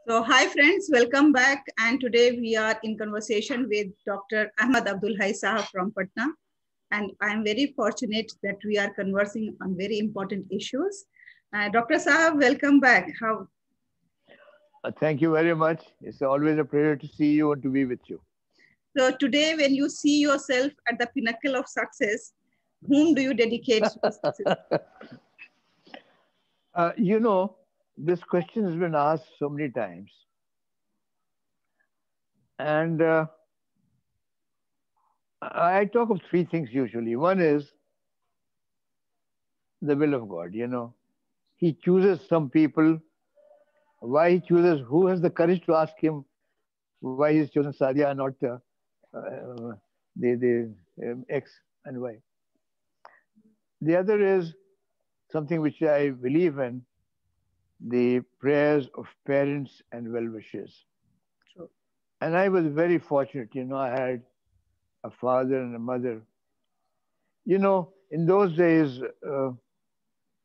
So, hi friends, welcome back. And today we are in conversation with Dr. Ahmad Abdul Hai Sahab from Patna. And I'm very fortunate that we are conversing on very important issues. Dr. Sahab, welcome back. How? Thank you very much. It's always a pleasure to see you and to be with you. So today, when you see yourself at the pinnacle of success, whom do you dedicate this success? You know, this question has been asked so many times. And I talk of three things usually. One is the will of God, you know. He chooses some people. Why he chooses, who has the courage to ask him why he's chosen Sadia and not the X and Y. The other is something which I believe in, the prayers of parents and well wishers. True. And I was very fortunate, you know, I had a father and a mother. You know, in those days,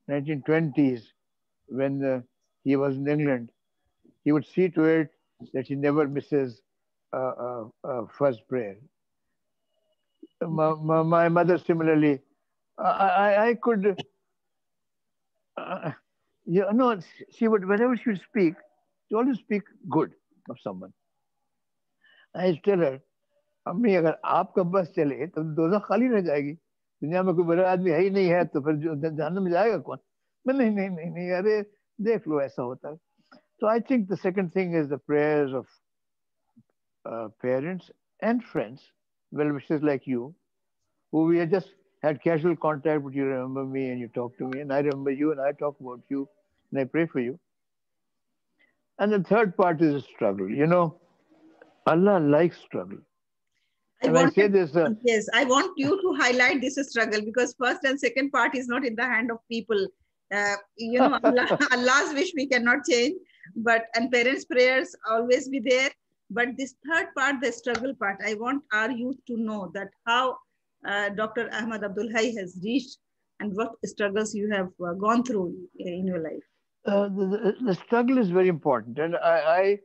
1920s, when he was in England, he would see to it that he never misses first prayer. My mother, similarly, I could, uh, you know, she would, whenever she would speak, she always speak good of someone. I used to tell her, अम्मी अगर आपका बस चले तो दोजख खाली रह जाएगी दुनिया में कोई बड़ा आदमी है ही नहीं है तो फिर जहन्नम में जाएगा कौन मैं नहीं नहीं नहीं नहीं अरे देख लो ऐसा होता है so I think the second thing is the prayers of parents and friends well wishers like you who we had just had casual contact but you remember me and you talk to me and I remember you and I talk about you and I pray for you and the third part is a struggle you know Allah likes struggle I and I say wanted, this yes, I want you to highlight this struggle because first and second part is not in the hand of people. Allah, Allah's wish we cannot change, but and parents' prayers always be there. But this third part, the struggle part, I want our youth to know that how Dr. Ahmad Abdul Hai has reached and what struggles you have gone through in your life. the struggle is very important, and I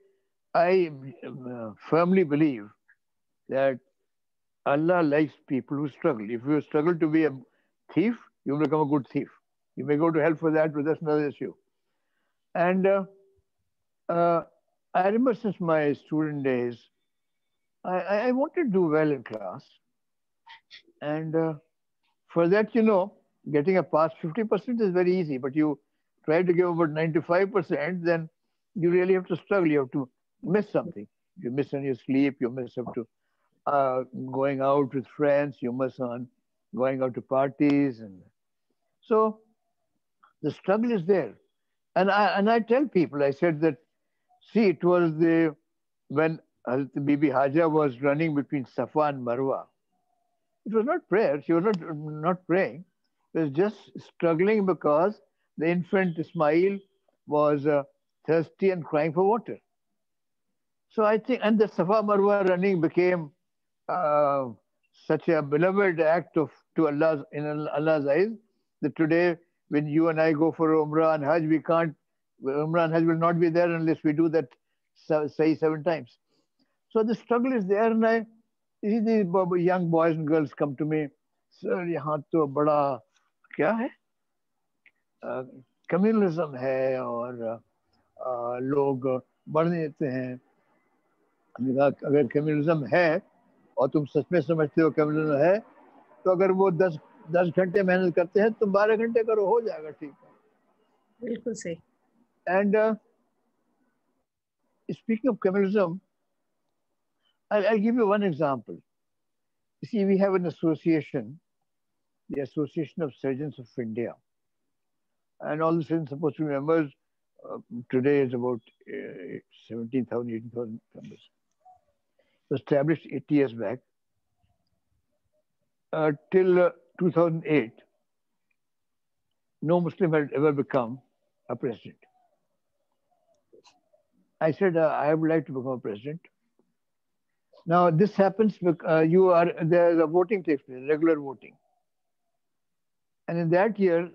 firmly believe that Allah likes people who struggle. If you struggle to be a thief, you become a good thief. You may go to hell for that, but that's another issue. And uh, I remember since my student days, I wanted to do well in class, and for that, you know, getting a pass 50% is very easy, but you try to give about 95%, then you really have to struggle. You have to miss something. You miss on your sleep, you miss up to going out with friends, you miss on going out to parties. And so the struggle is there. And I tell people, I said that, see, it was when Hazrat Bibi Haja was running between Safa and Marwa. It was not prayer. She was not praying. It was just struggling because the infant Ismail was thirsty and crying for water. So I think, and the Safa Marwa running became uh, such a beloved act of to Allah's in Allah's eyes that today, when you and I go for Umrah and Hajj, we can't. Umrah and Hajj will not be there unless we do that say 7 times. So the struggle is there, and I see these young boys and girls come to me, sir, यहाँ तो बड़ा क्या है communalism है और लोग बढ़ने देते हैं हमने कहा अगर कम्युनलिज्म है और तुम सच में समझते हो कम्युनलिज्म है तो अगर वो 10 घंटे मेहनत करते हैं तो 12 घंटे करो हो जाएगा ठीक है बिल्कुल सही and speaking of communism I'll give you one example you see we have an association the Association of Surgeons of India and all the surgeons supposed to be members today is about 17,000 18,000 members it was established 80 years back till 2008 no Muslim had ever become a president. I said, I would like to become a president. Now, this happens because there's a voting takes place, regular voting. And in that year,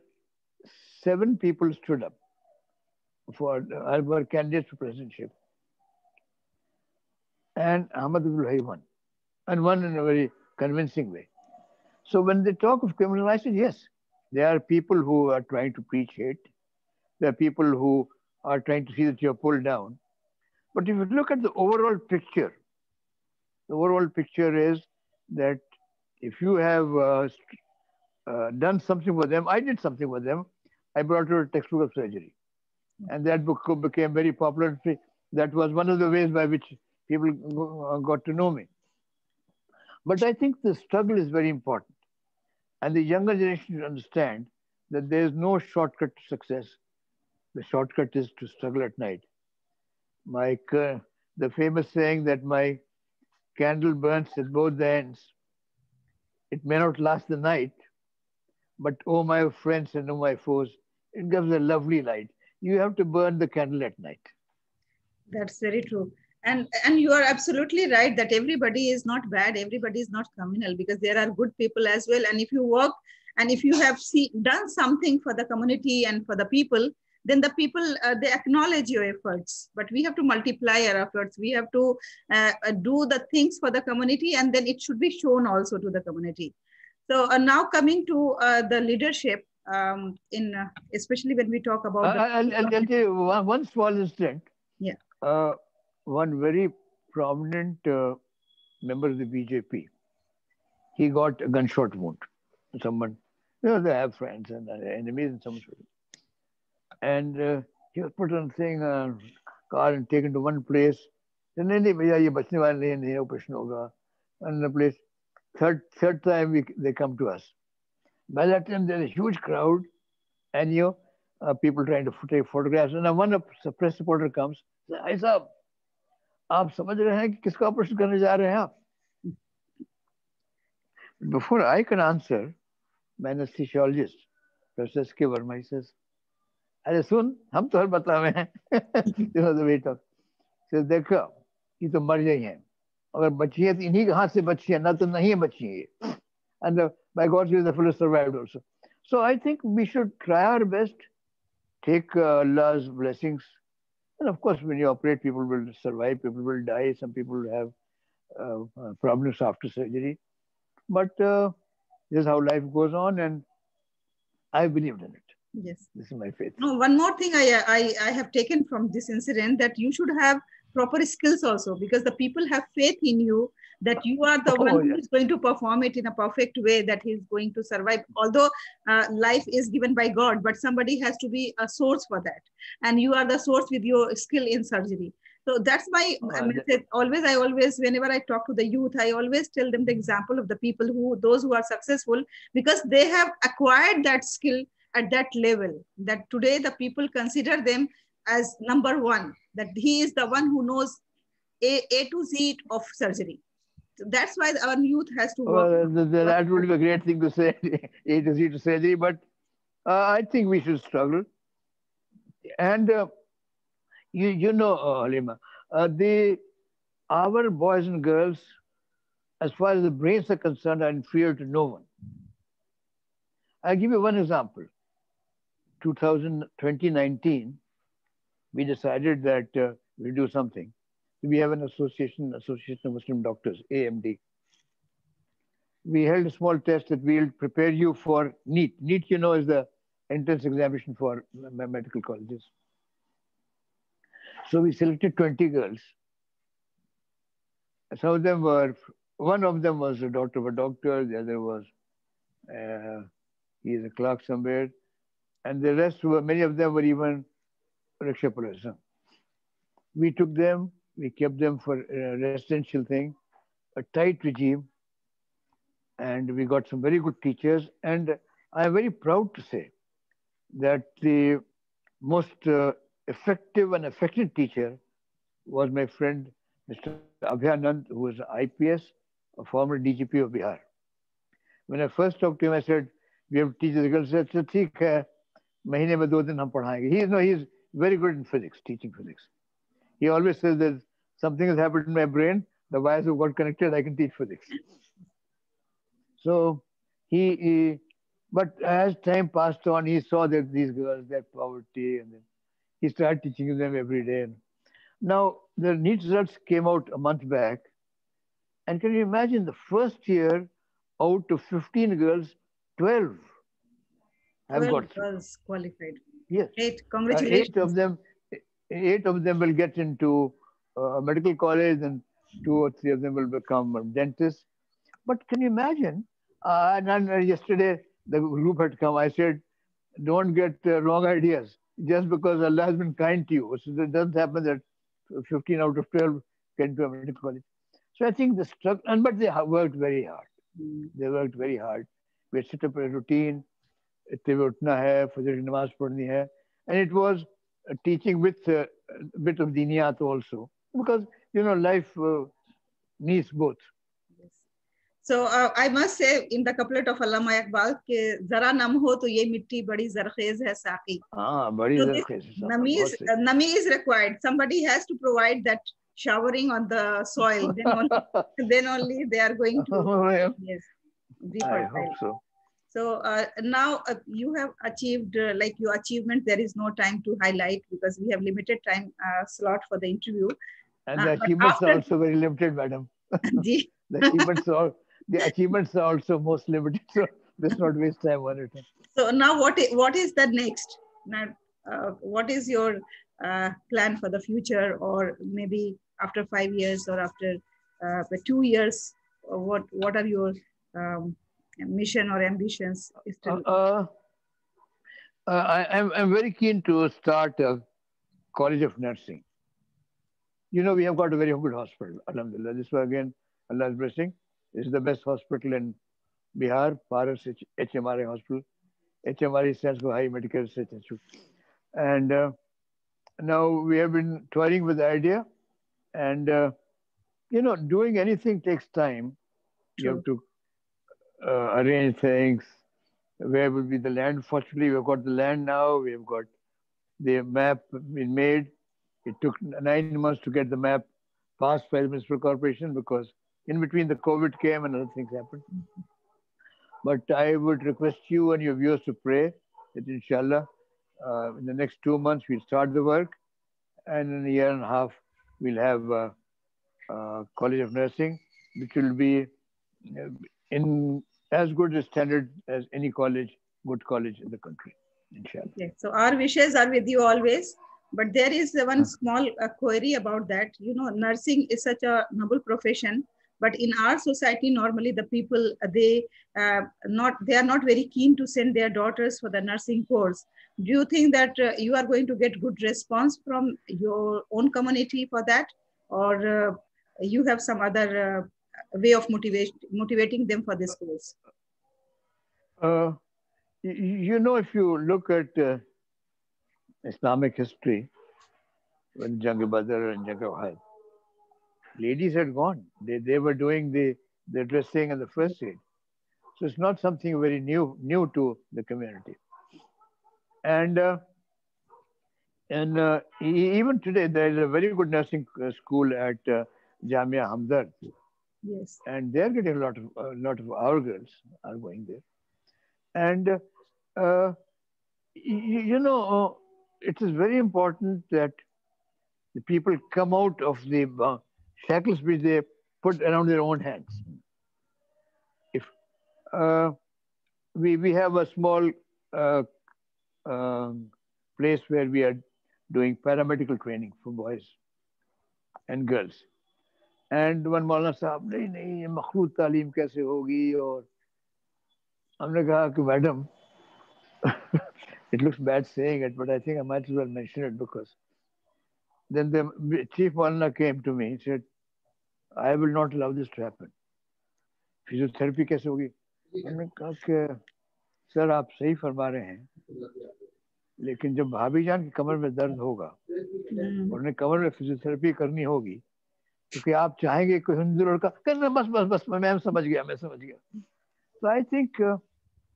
7 people stood up were candidates for presidentship. and Ahmad Abdul Hayy won, and won in a very convincing way. So when they talk of criminalization, yes, there are people who are trying to preach hate. There are people who are trying to see that you're pulled down. But if you look at the overall picture is that if you have done something for them, I did something for them. I brought her a textbook of surgery, and that book became very popular. That was one of the ways by which people got to know me. But I think the struggle is very important, and the younger generation should understand that there is no shortcut to success. The shortcut is to struggle at night. My the famous saying that my candle burns at both the ends. It may not last the night, but oh my friends and oh my foes, it gives a lovely light. You have to burn the candle at night. That's very true. And you are absolutely right that everybody is not bad, everybody is not criminal, because there are good people as well. And if you work and if you have done something for the community and for the people, then the people they acknowledge your efforts. But we have to multiply our efforts. We have to do the things for the community, and then it should be shown also to the community. So now coming to the leadership, in especially when we talk about the I'll tell you one small incident. yeah. Uh, One very prominent member of the BJP, he got a gunshot wound. Someone, they have friends and enemies and some sort. And he was put on a thing, car and taken to one place. Then नहीं भैया ये बचने वाला नहीं है नहीं operation होगा. Another place. Third time they come to us. By that time there's a huge crowd, and people trying to take photographs. And then one press reporter comes. I साहब आप समझ रहे हैं कि किसका ऑपरेशन करने जा रहे हैं आप? Before I can answer, my anesthesiologist, Professor S.K. Verma, he says, अरे सुन हम तो हर बता हुए हैं the way talk. Says, देखो ये तो मर गई हैं, अगर बची है तो इन्हीं के हाथ से बची है, ना तो नहीं बची है ये. And by God's grace the fellow survived also. So I think we should try our best, take Allah's blessings. And of course, when you operate, people will survive, people will die, some people will have problems after surgery. But this is how life goes on, and I believed in it. Yes. This is my faith. No, one more thing I have taken from this incident, that you should have proper skills also, because the people have faith in you that you are the one who is going to perform it in a perfect way, that he is going to survive. Although life is given by God, but somebody has to be a source for that. And you are the source with your skill in surgery. So that's my message. I always, whenever I talk to the youth, I always tell them the example of the people those who are successful, because they have acquired that skill at that level, that today the people consider them as number one, that he is the one who knows A to Z of surgery. So that's why our youth has to work. That would be a great thing to say, A to Z to surgery, but I think we should struggle. And Halima, our boys and girls, as far as the brains are concerned, are inferior to no one. I'll give you one example. 2019, we decided that we'll do something. We have an Association of Muslim Doctors, AMD. We held a small test that we'll prepare you for NEET. NEET, is the entrance examination for medical colleges. So we selected 20 girls. One of them was a daughter of a doctor, the other was, he is a clerk somewhere, and the rest many of them were even rickshaw pullers. We took them, we kept them for a residential thing, a tight regime, and we got some very good teachers. And I'm very proud to say that the most effective and effective teacher was my friend, Mr. Abhayanand, who was IPS, a former DGP of Bihar. When I first talked to him, I said, we have to teach the girls. He said, ठीक है, महीने में 2 दिन हम पढ़ाएंगे. He's very good in physics, teaching physics. He always says that something has happened in my brain, the wires have got connected, I can teach physics. So but as time passed on, he saw that these girls, their poverty, and then he started teaching them every day. Now, the NEET results came out a month back, and can you imagine the first year out of 15 girls, 12 have 12 got through. girls qualified. Yes, Great. eight of Congratulations. them, eight of them will get into a medical college, and two or three of them will become dentists. But can you imagine? Yesterday, the group had come. I said, don't get wrong ideas. Just because Allah has been kind to you. So it doesn't happen that 15 out of 12 get into a medical college. So I think the struggle, but they have worked very hard. Mm. They worked very hard. We set up a routine. इतने बजे उठना है फजर की नमाज पढ़नी है and it was teaching with a bit of diniyat also because life needs both. Yes. So I must say in the couplet of Allama Iqbal ke zara nam ho to ye mitti badi zarkhez hai saqi. हाँ बड़ी So this जरखेज है साहब बहुत सही. nami is required. Somebody has to provide that showering on the soil. Then only they are going to, yes, be I hope fertile. so. So now you have achieved like your achievement. There is no time to highlight because we have limited time slot for the interview. And the But achievements are after also very limited, madam. the The achievements are also most limited. So let's not waste time on it. so now what is the next? Now, what is your plan for the future, or maybe after 5 years or after 2 years? What are your um, mission or ambitions? Uh, Still, uh, I'm very keen to start a college of nursing. We have got a very good hospital. Alhamdulillah. This was again Allah's blessing. This is the best hospital in Bihar, Paras HMRI Hospital. HMRI stands for High Medical Research Institute. And now we have been toying with the idea. And, doing anything takes time. You true. have to arrange things. Where will be the land? Fortunately, we've got the land now. We've got the map been made. It took 9 months to get the map passed by the municipal corporation because in between the COVID came and other things happened. But I would request you and your viewers to pray that inshallah, in the next 2 months, we'll start the work. And in a year and a half, we'll have a College of Nursing, which will be in as good a standard as any college, good college in the country, inshallah. Okay. So our wishes are with you always. But there is one small query about that. Nursing is such a noble profession, but in our society, normally the people they are not very keen to send their daughters for the nursing course. Do you think that you are going to get good response from your own community for that, or you have some other way of motivating them for this course? Uh, if you look at Islamic history, when Jang Badr and Jang Uhud, ladies had gone. They were doing the dressing and the first aid. So it's not something very new to the community. And even today, there is a very good nursing school at Jamia Hamdard, Yes. and they're getting a lot of our girls are going there. And uh, it is very important that the people come out of the shackles which they put around their own hands. If uh, we have a small uh, um, place where we are doing paramedical training for boys and girls. And one मौलाना साहब नहीं ये मखलूत तालीम कैसे होगी और हमने कहा कि madam it looks bad saying it, but I think I might as well mention it because then the chief Maulana came to me and said, I will not allow this to happen. Physiotherapy कैसे होगी? हमने कहा कि sir आप सही फरमा रहे हैं लेकिन जब भाभी जान की कमर में दर्द होगा और उन्हें कमर में फिजियोथेरेपी करनी होगी तो क्या आप चाहेंगे कोई हिंदू लड़का करना बस मैं समझ गया. So I think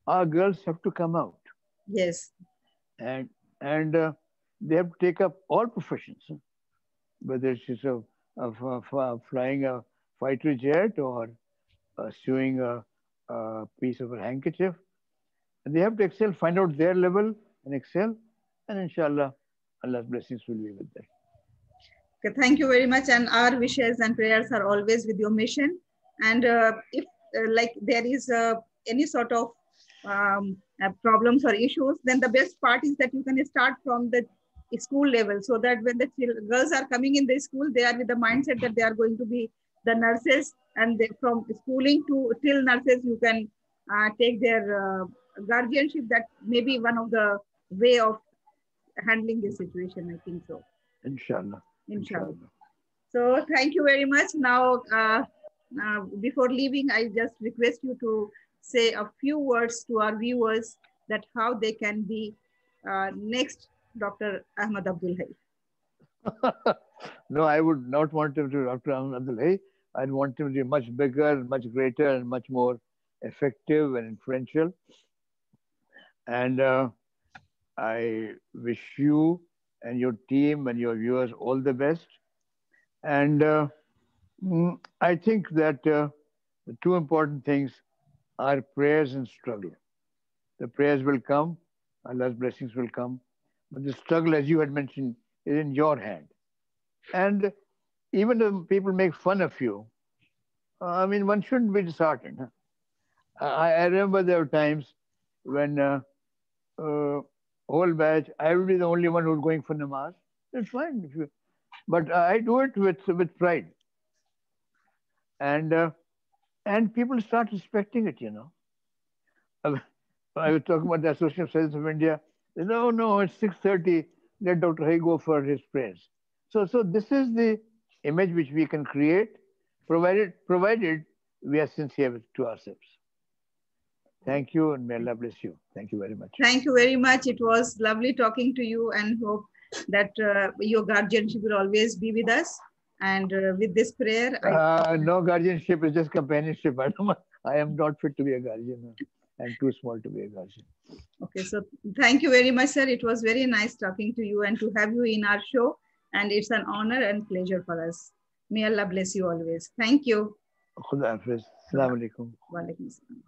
our girls have to come out. Yes. And they have to take up all professions, whether it's flying a fighter jet or sewing a piece of a handkerchief. And they have to excel, find out their level and excel. And inshallah, Allah's blessings will be with them. Okay, thank you very much. And our wishes and prayers are always with your mission. And if like there is any sort of problems or issues, then the best part is that you can start from the school level, so that when the girls are coming in the school, they are with the mindset that they are going to be the nurses, and they, from schooling to till nurses, you can take their guardianship. That may be one of the way of handling this situation, I think so. Inshallah. Inshallah. So thank you very much. Now, before leaving, I just request you to say a few words to our viewers that how they can be next Dr. Ahmad Abdul Hai. No, I would not want him to Dr. Ahmad Abdul Hai. I'd want him to be much bigger, much greater, and much more effective and influential. And I wish you and your team and your viewers all the best. And I think that the two important things are prayers and struggle. The prayers will come, Allah's blessings will come, but the struggle, as you had mentioned, is in your hand. And even if people make fun of you, I mean, one shouldn't be disheartened. I remember there were times when whole batch, I would be the only one who's going for namaz. It's fine, if you, but I do it with pride, and people start respecting it. You know, I was talking about the Association of Surgeons of India. They said, "Oh no, it's 6:30. Let Dr. Hay go for his prayers." So this is the image which we can create, provided we are sincere to ourselves. Thank you, and may Allah bless you. Thank you very much. Thank you very much. It was lovely talking to you, and hope that your guardianship will always be with us. And with this prayer, no guardianship is just companionship. I am not fit to be a guardian. I'm too small to be a guardian. Okay, so thank you very much, sir. It was very nice talking to you and to have you in our show. And it's an honor and pleasure for us. May Allah bless you always. Thank you. Khuda Hafiz. Assalamu alaikum. Wa alaikum salam.